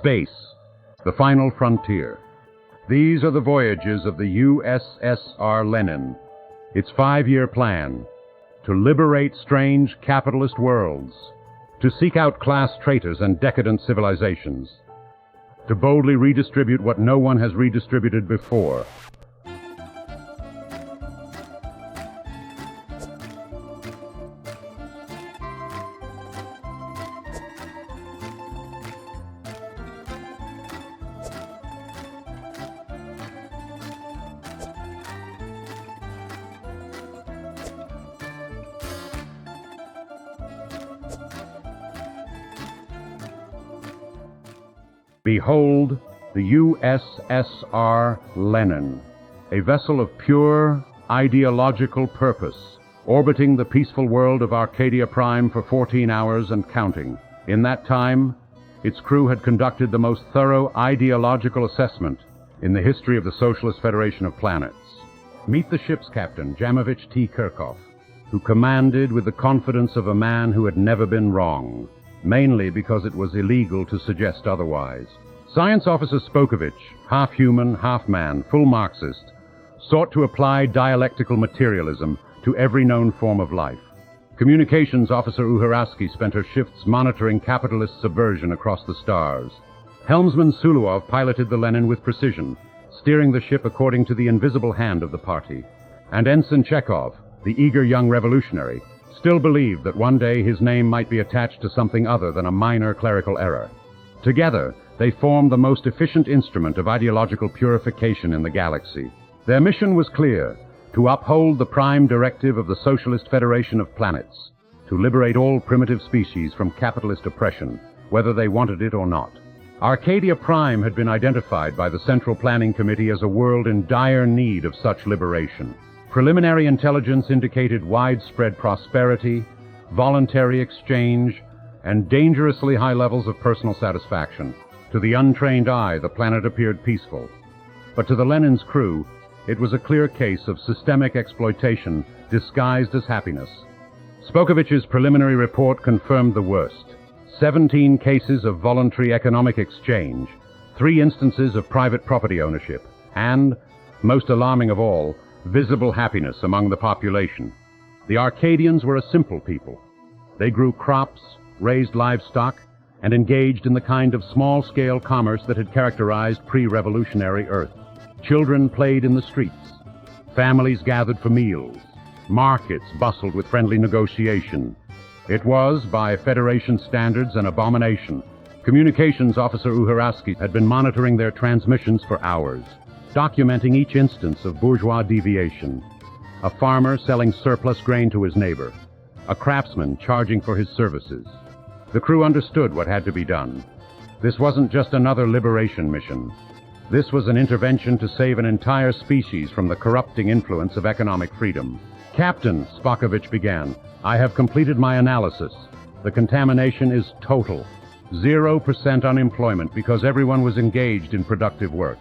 Space, the final frontier. These are the voyages of the USSR Lenin. Its 5-year plan: to liberate strange capitalist worlds, to seek out class traitors and decadent civilizations, to boldly redistribute what no one has redistributed before. Behold the USSR Lenin, a vessel of pure ideological purpose, orbiting the peaceful world of Arcadia Prime for 14 hours and counting. In that time, its crew had conducted the most thorough ideological assessment in the history of the Socialist Federation of Planets. Meet the ship's captain, Jamovich T. Kirkov, who commanded with the confidence of a man who had never been wrong, mainly because it was illegal to suggest otherwise. Science Officer Spockavich, half human, half man, full Marxist, sought to apply dialectical materialism to every known form of life. Communications Officer Uharowski spent her shifts monitoring capitalist subversion across the stars. Helmsman Suluov piloted the Lenin with precision, steering the ship according to the invisible hand of the party. And Ensign Chekhov, the eager young revolutionary, still believed that one day his name might be attached to something other than a minor clerical error. Together, they formed the most efficient instrument of ideological purification in the galaxy. Their mission was clear: to uphold the prime directive of the Socialist Federation of Planets, to liberate all primitive species from capitalist oppression, whether they wanted it or not. Arcadia Prime had been identified by the Central Planning Committee as a world in dire need of such liberation. Preliminary intelligence indicated widespread prosperity, voluntary exchange, and dangerously high levels of personal satisfaction. To the untrained eye, the planet appeared peaceful. But to the Lenin's crew, it was a clear case of systemic exploitation disguised as happiness. Spockavich's preliminary report confirmed the worst: 17 cases of voluntary economic exchange, 3 instances of private property ownership, and, most alarming of all, visible happiness among the population. The Arcadians were a simple people. They grew crops, raised livestock, and engaged in the kind of small-scale commerce that had characterized pre-revolutionary Earth. Children played in the streets. Families gathered for meals. Markets bustled with friendly negotiation. It was, by Federation standards, an abomination. Communications Officer Uharowski had been monitoring their transmissions for hours, documenting each instance of bourgeois deviation. A farmer selling surplus grain to his neighbor. A craftsman charging for his services. The crew understood what had to be done. This wasn't just another liberation mission. This was an intervention to save an entire species from the corrupting influence of economic freedom. "Captain," Spockavich began, "I have completed my analysis. The contamination is total. 0% unemployment because everyone was engaged in productive work.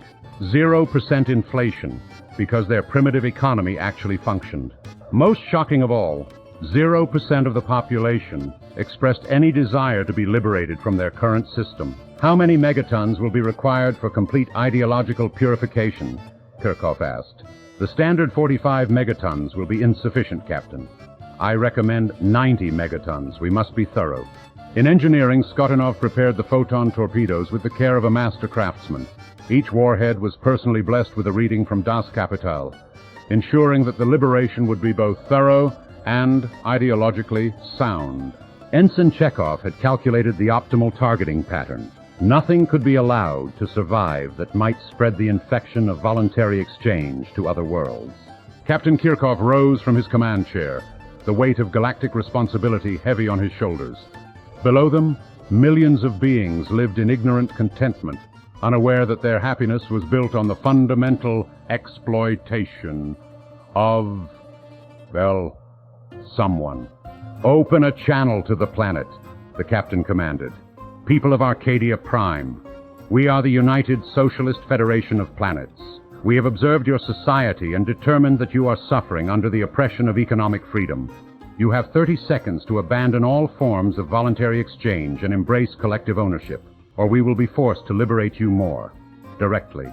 0% inflation because their primitive economy actually functioned. Most shocking of all, 0% of the population expressed any desire to be liberated from their current system." "How many megatons will be required for complete ideological purification?" Kirkov asked. "The standard 45 megatons will be insufficient, Captain. I recommend 90 megatons. We must be thorough." In engineering, Skotanov prepared the photon torpedoes with the care of a master craftsman. Each warhead was personally blessed with a reading from Das Kapital, ensuring that the liberation would be both thorough and ideologically sound. Ensign Chekhov had calculated the optimal targeting pattern. Nothing could be allowed to survive that might spread the infection of voluntary exchange to other worlds. Captain Kirkov rose from his command chair, the weight of galactic responsibility heavy on his shoulders. Below them, millions of beings lived in ignorant contentment, unaware that their happiness was built on the fundamental exploitation of, well, someone. "Open a channel to the planet," the captain commanded. "People of Arcadia Prime, we are the United Socialist Federation of Planets. We have observed your society and determined that you are suffering under the oppression of economic freedom. You have 30 seconds to abandon all forms of voluntary exchange and embrace collective ownership. or we will be forced to liberate you more, directly.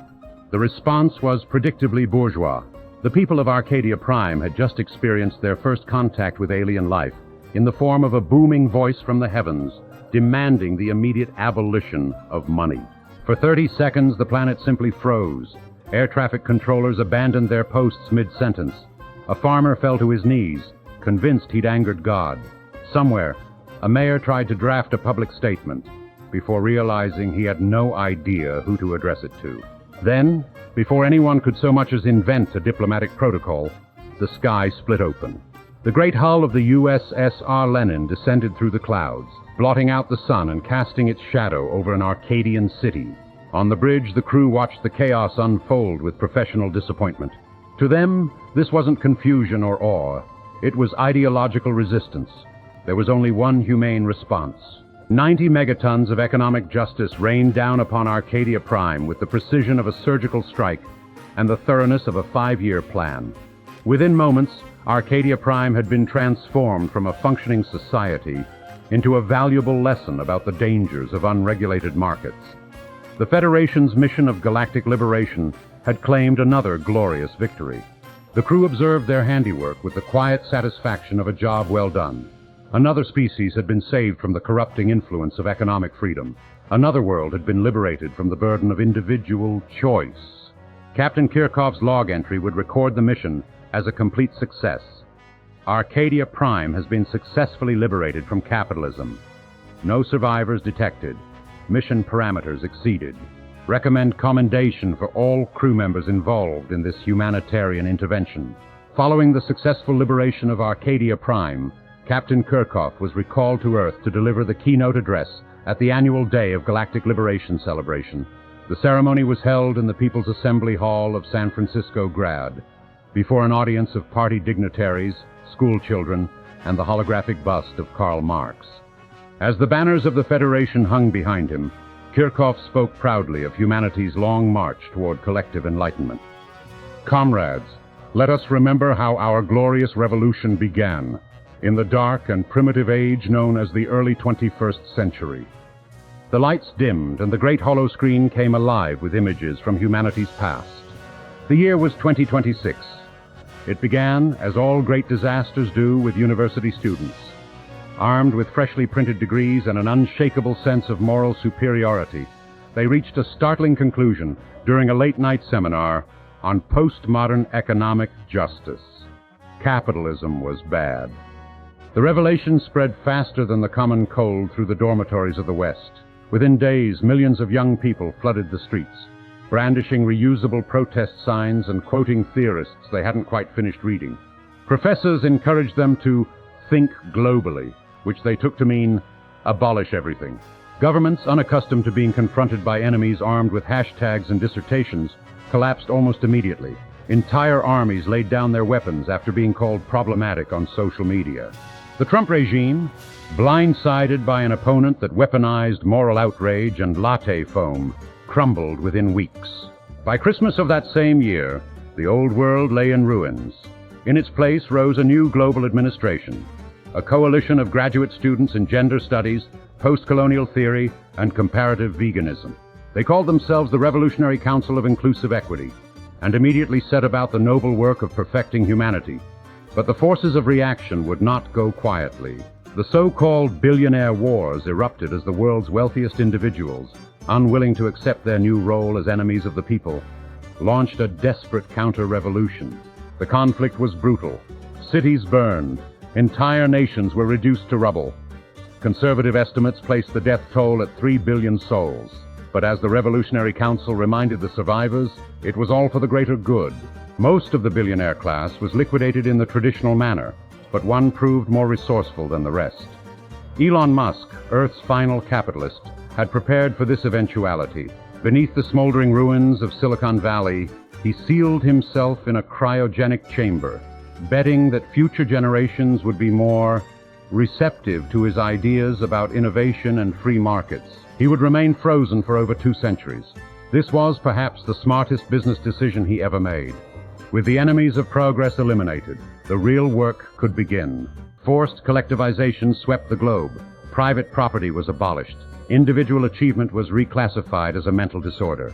The response was predictably bourgeois. The people of Arcadia Prime had just experienced their first contact with alien life in the form of a booming voice from the heavens, demanding the immediate abolition of money. For 30 seconds, the planet simply froze. Air traffic controllers abandoned their posts mid-sentence. A farmer fell to his knees, convinced he'd angered God. Somewhere, a mayor tried to draft a public statement before realizing he had no idea who to address it to. Then, before anyone could so much as invent a diplomatic protocol, the sky split open. The great hull of the USSR Lenin descended through the clouds, blotting out the sun and casting its shadow over an Arcadian city. On the bridge, the crew watched the chaos unfold with professional disappointment. To them, this wasn't confusion or awe. It was ideological resistance. There was only one humane response. 90 megatons of economic justice rained down upon Arcadia Prime with the precision of a surgical strike and the thoroughness of a 5-year plan. Within moments, Arcadia Prime had been transformed from a functioning society into a valuable lesson about the dangers of unregulated markets. The Federation's mission of galactic liberation had claimed another glorious victory. The crew observed their handiwork with the quiet satisfaction of a job well done. Another species had been saved from the corrupting influence of economic freedom. Another world had been liberated from the burden of individual choice. Captain Kirkov's log entry would record the mission as a complete success. Arcadia Prime has been successfully liberated from capitalism. No survivors detected. Mission parameters exceeded. Recommend commendation for all crew members involved in this humanitarian intervention. Following the successful liberation of Arcadia Prime, Captain Kirkov was recalled to Earth to deliver the keynote address at the annual Day of Galactic Liberation celebration. The ceremony was held in the People's Assembly Hall of San Francisco Grad, before an audience of party dignitaries, school children, and the holographic bust of Karl Marx. As the banners of the Federation hung behind him, Kirkov spoke proudly of humanity's long march toward collective enlightenment. Comrades, let us remember how our glorious revolution began, in the dark and primitive age known as the early 21st century. The lights dimmed and the great holoscreen came alive with images from humanity's past. The year was 2026. It began, as all great disasters do, with university students. Armed with freshly printed degrees and an unshakable sense of moral superiority, they reached a startling conclusion during a late-night seminar on postmodern economic justice. Capitalism was bad. The revelation spread faster than the common cold through the dormitories of the West. Within days, millions of young people flooded the streets, brandishing reusable protest signs and quoting theorists they hadn't quite finished reading. Professors encouraged them to think globally, which they took to mean abolish everything. Governments, unaccustomed to being confronted by enemies armed with hashtags and dissertations, collapsed almost immediately. Entire armies laid down their weapons after being called problematic on social media. The Trump regime, blindsided by an opponent that weaponized moral outrage and latte foam, crumbled within weeks. By Christmas of that same year, the old world lay in ruins. In its place rose a new global administration, a coalition of graduate students in gender studies, post-colonial theory, and comparative veganism. They called themselves the Revolutionary Council of Inclusive Equity, and immediately set about the noble work of perfecting humanity. But the forces of reaction would not go quietly. The so-called Billionaire Wars erupted as the world's wealthiest individuals, unwilling to accept their new role as enemies of the people, launched a desperate counter-revolution. The conflict was brutal. Cities burned. Entire nations were reduced to rubble. Conservative estimates placed the death toll at 3 billion souls. But as the Revolutionary Council reminded the survivors, it was all for the greater good. Most of the billionaire class was liquidated in the traditional manner, but one proved more resourceful than the rest. Elon Musk, Earth's final capitalist, had prepared for this eventuality. Beneath the smoldering ruins of Silicon Valley, he sealed himself in a cryogenic chamber, betting that future generations would be more receptive to his ideas about innovation and free markets. He would remain frozen for over 2 centuries. This was perhaps the smartest business decision he ever made. With the enemies of progress eliminated, the real work could begin. Forced collectivization swept the globe. Private property was abolished. Individual achievement was reclassified as a mental disorder.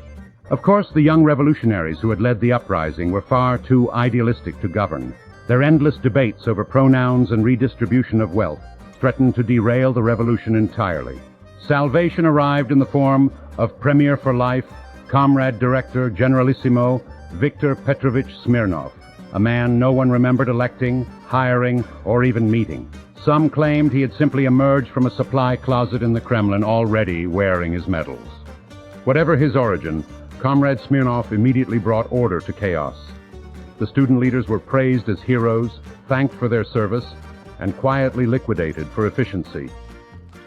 Of course, the young revolutionaries who had led the uprising were far too idealistic to govern. Their endless debates over pronouns and redistribution of wealth threatened to derail the revolution entirely. Salvation arrived in the form of Premier for Life, Comrade Director Generalissimo Viktor Petrovich Smirnov, a man no one remembered electing, hiring, or even meeting. Some claimed he had simply emerged from a supply closet in the Kremlin already wearing his medals. Whatever his origin, Comrade Smirnov immediately brought order to chaos. The student leaders were praised as heroes, thanked for their service, and quietly liquidated for efficiency.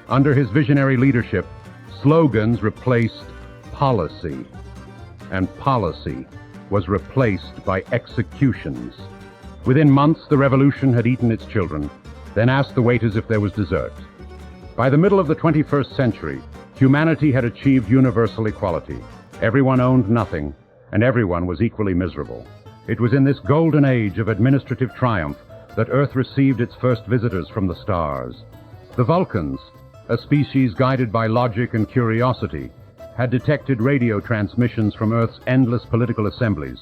Under his visionary leadership, slogans replaced policy, and policy was replaced by executions. Within months, the revolution had eaten its children, then asked the waiters if there was dessert. By the middle of the 21st century, humanity had achieved universal equality. Everyone owned nothing, and everyone was equally miserable. It was in this golden age of administrative triumph that Earth received its first visitors from the stars. The Vulcans, a species guided by logic and curiosity, had detected radio transmissions from Earth's endless political assemblies,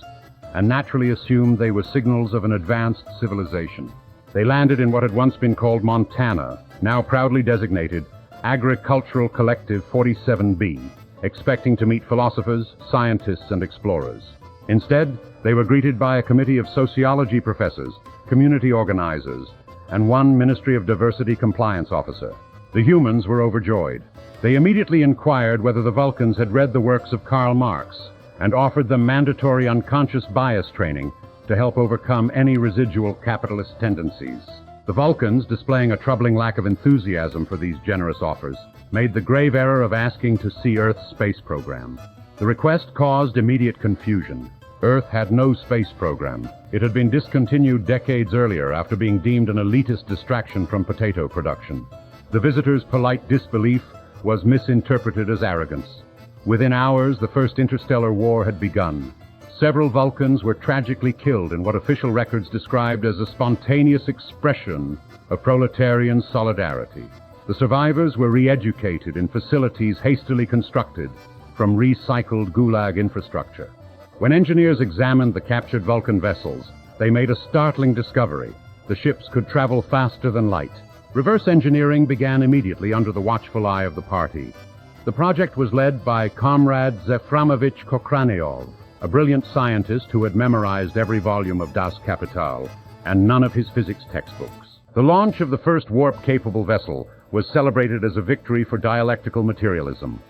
and naturally assumed they were signals of an advanced civilization. They landed in what had once been called Montana, now proudly designated Agricultural Collective 47B, expecting to meet philosophers, scientists, and explorers. Instead, they were greeted by a committee of sociology professors, community organizers, and one Ministry of Diversity compliance officer. The humans were overjoyed. They immediately inquired whether the Vulcans had read the works of Karl Marx and offered them mandatory unconscious bias training to help overcome any residual capitalist tendencies. The Vulcans, displaying a troubling lack of enthusiasm for these generous offers, made the grave error of asking to see Earth's space program. The request caused immediate confusion. Earth had no space program. It had been discontinued decades earlier after being deemed an elitist distraction from potato production. The visitors' polite disbelief was misinterpreted as arrogance. Within hours, the first interstellar war had begun. Several Vulcans were tragically killed in what official records described as a spontaneous expression of proletarian solidarity. The survivors were re-educated in facilities hastily constructed from recycled Gulag infrastructure. When engineers examined the captured Vulcan vessels, they made a startling discovery. The ships could travel faster than light. Reverse engineering began immediately under the watchful eye of the party. The project was led by Comrade Zeframovich Kokhraniov, a brilliant scientist who had memorized every volume of Das Kapital and none of his physics textbooks. The launch of the first warp-capable vessel was celebrated as a victory for dialectical materialism.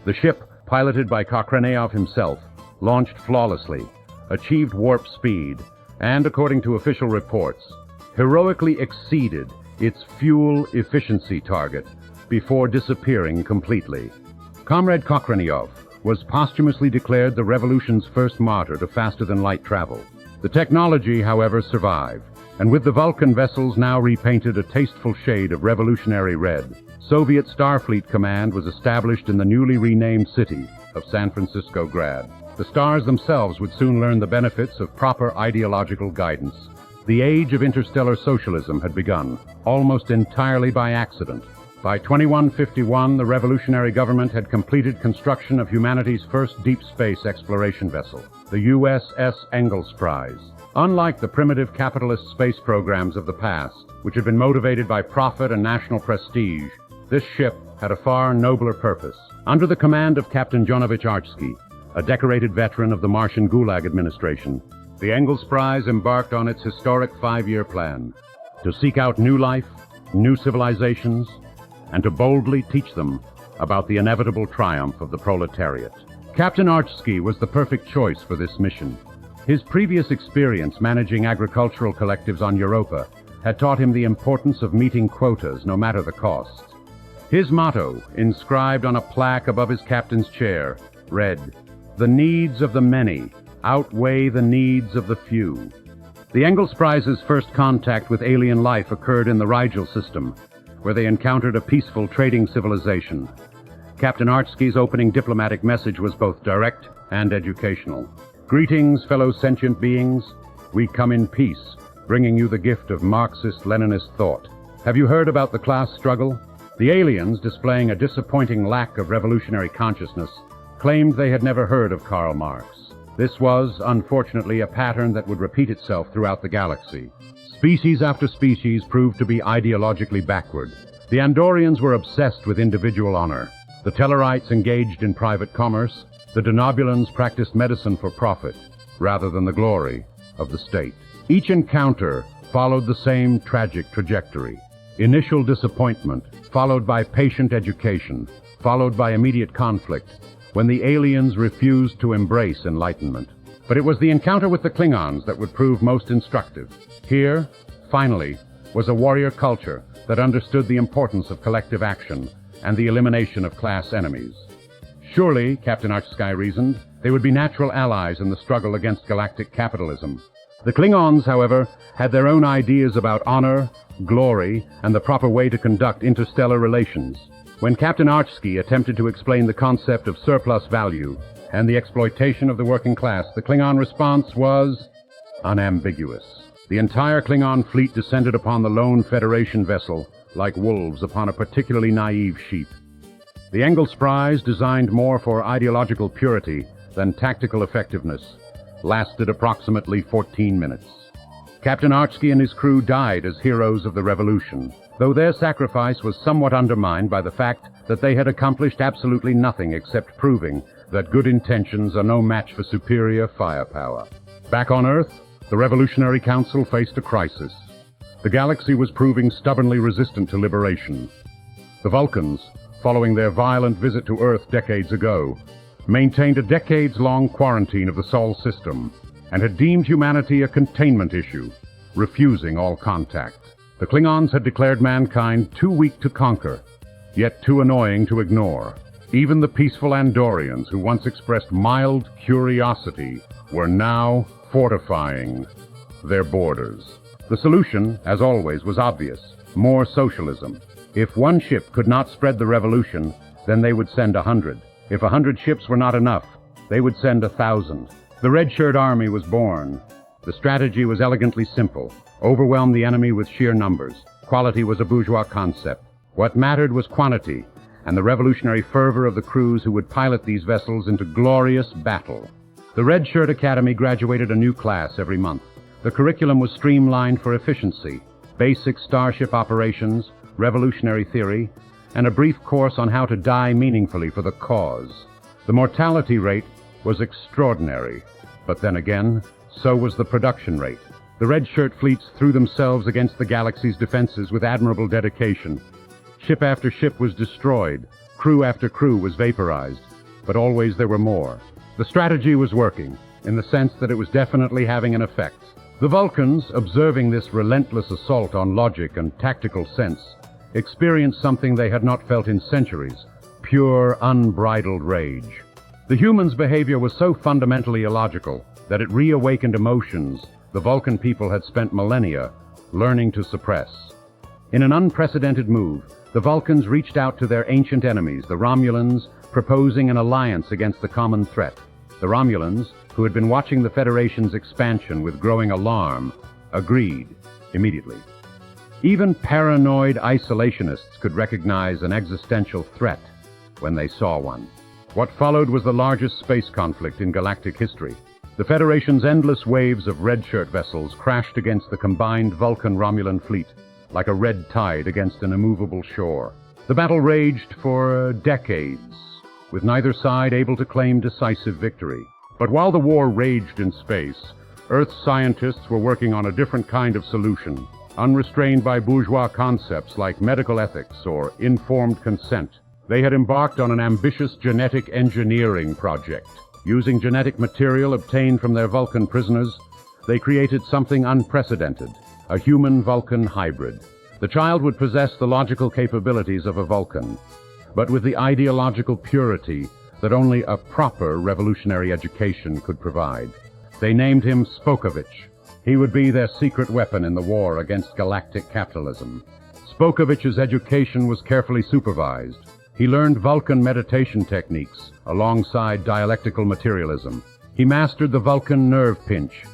The ship, piloted by Kokhraniov himself, launched flawlessly, achieved warp speed, and, according to official reports, heroically exceeded its fuel efficiency target before disappearing completely. Comrade Kokhraniov was posthumously declared the revolution's first martyr to faster-than-light travel. The technology, however, survived, and with the Vulcan vessels now repainted a tasteful shade of revolutionary red, Soviet Starfleet Command was established in the newly renamed city of San Francisco Grad. The stars themselves would soon learn the benefits of proper ideological guidance. The age of interstellar socialism had begun, almost entirely by accident. By 2151, the revolutionary government had completed construction of humanity's first deep space exploration vessel, the USS Engels Prize. Unlike the primitive capitalist space programs of the past, which had been motivated by profit and national prestige, this ship had a far nobler purpose. Under the command of Captain Jonovich Artsky, a decorated veteran of the Martian Gulag administration, the Engels Prize embarked on its historic 5-year plan to seek out new life, new civilizations, and to boldly teach them about the inevitable triumph of the proletariat. Captain Artsky was the perfect choice for this mission. His previous experience managing agricultural collectives on Europa had taught him the importance of meeting quotas no matter the cost. His motto, inscribed on a plaque above his captain's chair, read, "The needs of the many outweigh the needs of the few." The Engels Prize's first contact with alien life occurred in the Rigel system, where they encountered a peaceful trading civilization. Captain Artsky's opening diplomatic message was both direct and educational. "Greetings, fellow sentient beings. We come in peace, bringing you the gift of Marxist-Leninist thought. Have you heard about the class struggle? The aliens, displaying a disappointing lack of revolutionary consciousness, claimed they had never heard of Karl Marx. This was, unfortunately, a pattern that would repeat itself throughout the galaxy. Species after species proved to be ideologically backward. The Andorians were obsessed with individual honor. The Tellarites engaged in private commerce. The Denobulans practiced medicine for profit, rather than the glory of the state. Each encounter followed the same tragic trajectory. Initial disappointment, followed by patient education, followed by immediate conflict, when the aliens refused to embrace enlightenment. But it was the encounter with the Klingons that would prove most instructive. Here, finally, was a warrior culture that understood the importance of collective action and the elimination of class enemies. Surely, Captain Archsky reasoned, they would be natural allies in the struggle against galactic capitalism. The Klingons, however, had their own ideas about honor, glory, and the proper way to conduct interstellar relations. When Captain Archsky attempted to explain the concept of surplus value and the exploitation of the working class, the Klingon response was unambiguous. The entire Klingon fleet descended upon the lone Federation vessel like wolves upon a particularly naive sheep. The Engelsprize, designed more for ideological purity than tactical effectiveness, lasted approximately 14 minutes. Captain Archsky and his crew died as heroes of the revolution, though their sacrifice was somewhat undermined by the fact that they had accomplished absolutely nothing except proving that good intentions are no match for superior firepower. Back on Earth, the Revolutionary Council faced a crisis. The galaxy was proving stubbornly resistant to liberation. The Vulcans, following their violent visit to Earth decades ago, maintained a decades-long quarantine of the Sol system and had deemed humanity a containment issue, refusing all contact. The Klingons had declared mankind too weak to conquer, yet too annoying to ignore. Even the peaceful Andorians, who once expressed mild curiosity, were now fortifying their borders. The solution, as always, was obvious: more socialism. If one ship could not spread the revolution, then they would send 100. If 100 ships were not enough, they would send 1,000. The Redshirt Army was born. The strategy was elegantly simple: overwhelm the enemy with sheer numbers. Quality was a bourgeois concept. What mattered was quantity, and the revolutionary fervor of the crews who would pilot these vessels into glorious battle. The Redshirt Academy graduated a new class every month. The curriculum was streamlined for efficiency: basic starship operations, revolutionary theory, and a brief course on how to die meaningfully for the cause. The mortality rate was extraordinary, but then again, so was the production rate. The Redshirt fleets threw themselves against the galaxy's defenses with admirable dedication. Ship after ship was destroyed, crew after crew was vaporized, but always there were more. The strategy was working, in the sense that it was definitely having an effect. The Vulcans, observing this relentless assault on logic and tactical sense, experienced something they had not felt in centuries: pure, unbridled rage. The humans' behavior was so fundamentally illogical that it reawakened emotions the Vulcan people had spent millennia learning to suppress. In an unprecedented move, the Vulcans reached out to their ancient enemies, the Romulans, proposing an alliance against the common threat. The Romulans, who had been watching the Federation's expansion with growing alarm, agreed immediately. Even paranoid isolationists could recognize an existential threat when they saw one. What followed was the largest space conflict in galactic history. The Federation's endless waves of Redshirt vessels crashed against the combined Vulcan-Romulan fleet, like a red tide against an immovable shore. The battle raged for decades, with neither side able to claim decisive victory. But while the war raged in space, Earth's scientists were working on a different kind of solution, unrestrained by bourgeois concepts like medical ethics or informed consent. They had embarked on an ambitious genetic engineering project. Using genetic material obtained from their Vulcan prisoners, they created something unprecedented: a human-Vulcan hybrid. The child would possess the logical capabilities of a Vulcan, but with the ideological purity that only a proper revolutionary education could provide. They named him Spockavich. He would be their secret weapon in the war against galactic capitalism. Spockavich's education was carefully supervised. He learned Vulcan meditation techniques alongside dialectical materialism. He mastered the Vulcan nerve pinch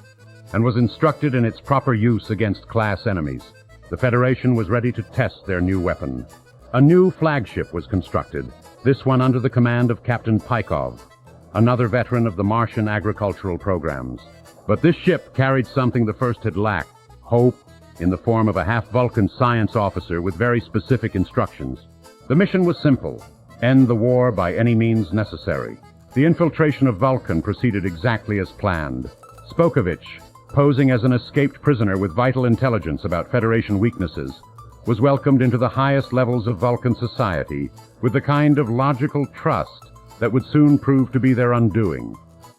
and was instructed in its proper use against class enemies. The Federation was ready to test their new weapon. A new flagship was constructed, this one under the command of Captain Kirkov, another veteran of the Martian agricultural programs. But this ship carried something the first had lacked: hope, in the form of a half-Vulcan science officer with very specific instructions. The mission was simple: end the war by any means necessary. The infiltration of Vulcan proceeded exactly as planned. Spockavich, posing as an escaped prisoner with vital intelligence about Federation weaknesses, was welcomed into the highest levels of Vulcan society with the kind of logical trust that would soon prove to be their undoing.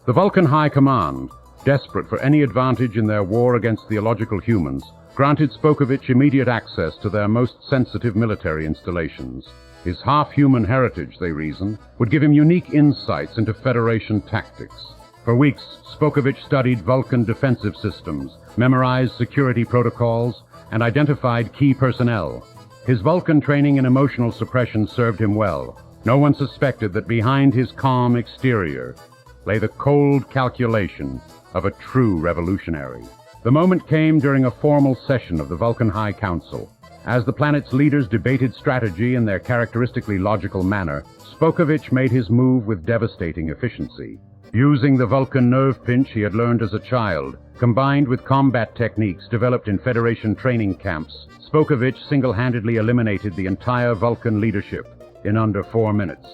The Vulcan High Command, desperate for any advantage in their war against the illogical humans, granted Spockavich immediate access to their most sensitive military installations. His half-human heritage, they reasoned, would give him unique insights into Federation tactics. For weeks, Spockavich studied Vulcan defensive systems, memorized security protocols, and identified key personnel. His Vulcan training in emotional suppression served him well. No one suspected that behind his calm exterior lay the cold calculation of a true revolutionary. The moment came during a formal session of the Vulcan High Council. As the planet's leaders debated strategy in their characteristically logical manner, Spockavich made his move with devastating efficiency. Using the Vulcan nerve pinch he had learned as a child, combined with combat techniques developed in Federation training camps, Spockavich single-handedly eliminated the entire Vulcan leadership in under 4 minutes.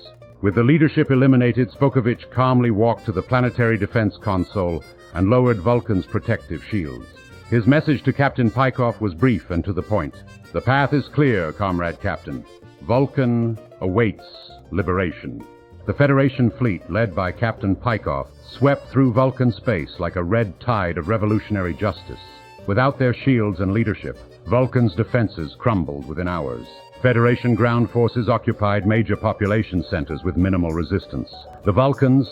With the leadership eliminated, Spockavich calmly walked to the planetary defense console and lowered Vulcan's protective shields. His message to Captain Kirkov was brief and to the point. "The path is clear, Comrade Captain. Vulcan awaits liberation." The Federation fleet, led by Captain Kirkov, swept through Vulcan space like a red tide of revolutionary justice. Without their shields and leadership, Vulcan's defenses crumbled within hours. Federation ground forces occupied major population centers with minimal resistance. The Vulcans,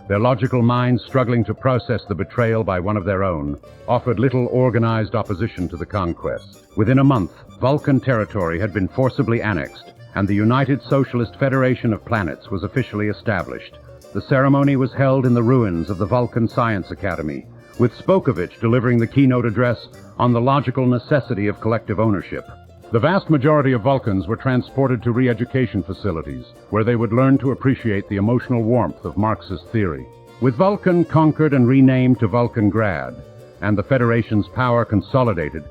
their logical minds struggling to process the betrayal by one of their own, offered little organized opposition to the conquest. Within a month, Vulcan territory had been forcibly annexed, and the United Socialist Federation of Planets was officially established. The ceremony was held in the ruins of the Vulcan Science Academy, with Spockavich delivering the keynote address on the logical necessity of collective ownership. The vast majority of Vulcans were transported to re-education facilities, where they would learn to appreciate the emotional warmth of Marxist theory. With Vulcan conquered and renamed to Vulcangrad, and the Federation's power consolidated,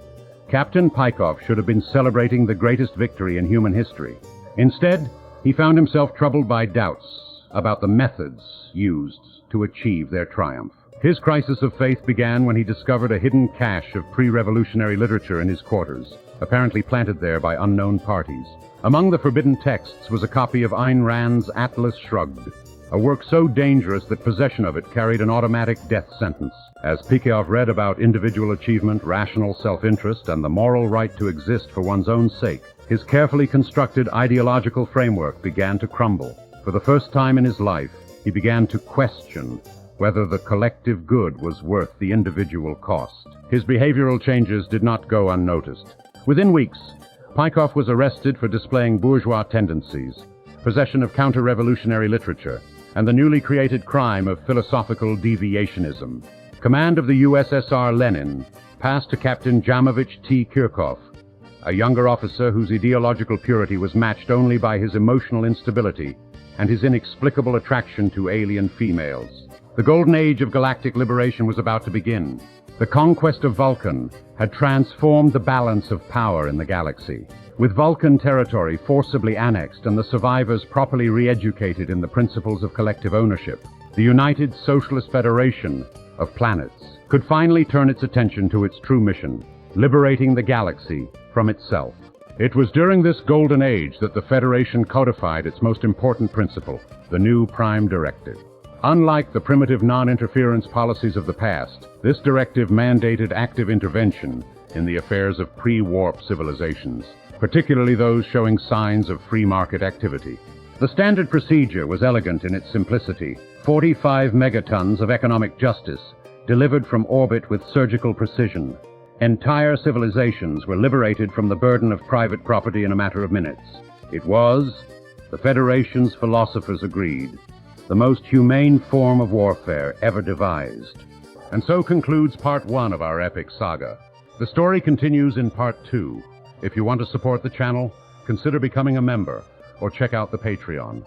Captain Kirkov should have been celebrating the greatest victory in human history. Instead, he found himself troubled by doubts about the methods used to achieve their triumph. His crisis of faith began when he discovered a hidden cache of pre-revolutionary literature in his quarters, apparently planted there by unknown parties. Among the forbidden texts was a copy of Ayn Rand's Atlas Shrugged, a work so dangerous that possession of it carried an automatic death sentence. As Kirkov read about individual achievement, rational self-interest, and the moral right to exist for one's own sake, his carefully constructed ideological framework began to crumble. For the first time in his life, he began to question whether the collective good was worth the individual cost. His behavioral changes did not go unnoticed. Within weeks, Kirkov was arrested for displaying bourgeois tendencies, possession of counter-revolutionary literature, and the newly created crime of philosophical deviationism. Command of the USSR Lenin passed to Captain Jamovich T. Kirkov, a younger officer whose ideological purity was matched only by his emotional instability and his inexplicable attraction to alien females. The golden age of galactic liberation was about to begin. The conquest of Vulcan had transformed the balance of power in the galaxy. With Vulcan territory forcibly annexed and the survivors properly re-educated in the principles of collective ownership, the United Socialist Federation of Planets could finally turn its attention to its true mission, liberating the galaxy from itself. It was during this golden age that the Federation codified its most important principle, the new Prime Directive. Unlike the primitive non-interference policies of the past, this directive mandated active intervention in the affairs of pre-warp civilizations, particularly those showing signs of free market activity. The standard procedure was elegant in its simplicity: 45 megatons of economic justice delivered from orbit with surgical precision. Entire civilizations were liberated from the burden of private property in a matter of minutes. It was, the Federation's philosophers agreed, the most humane form of warfare ever devised. And so concludes Part 1 of our epic saga. The story continues in Part 2. If you want to support the channel, consider becoming a member or check out the Patreon.